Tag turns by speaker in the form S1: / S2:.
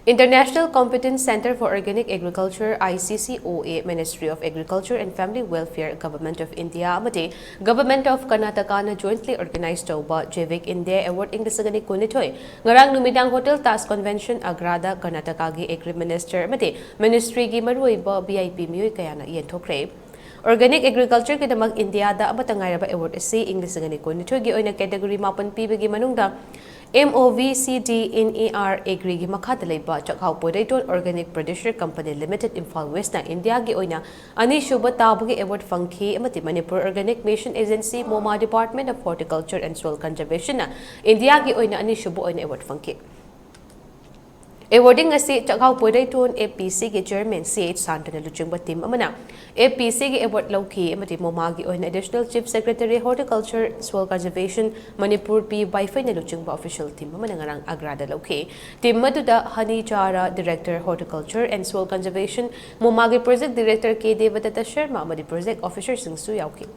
S1: International Competence Center for Organic Agriculture ICCOA, Ministry of Agriculture and Family Welfare, Government of India amati Government of Karnataka jointly organized tauba Jaivik India Award English Kunithoy ngarang numidang Hotel Task Convention Agrada Karnataka gi Agri Minister amati Ministry gi maruiba VIP miyoy kayana yenthokre. Organic Agriculture kidamag India da amatangay award asi English Kunithoy gi oina category mapan pibagi manungda MOVCD in ER Agri gi makata leba Chak-hao Poirieton Organic Producer Company Limited Imphal West na India gi oina ani shuba tabu gi award fangki amati Manipur Organic Mission Agency MOMA Department of Horticulture and Soil Conservation na India gi oina ani shuba oina award fangki. Awarding asi Chak-hao Poirieton APC gi Chairman CH Santana luchingba team amana APC gi award lauki amati MOMA gi oina Additional Chief Secretary Horticulture Soil Conservation Manipur P Wi-Fi na luchingba official team amana ngarang agrada lauki team maduda Hani Chara Director Horticulture and Soil Conservation MOMA gi Project Director K Devadatta Sharma amati Project Officer singsu yauki.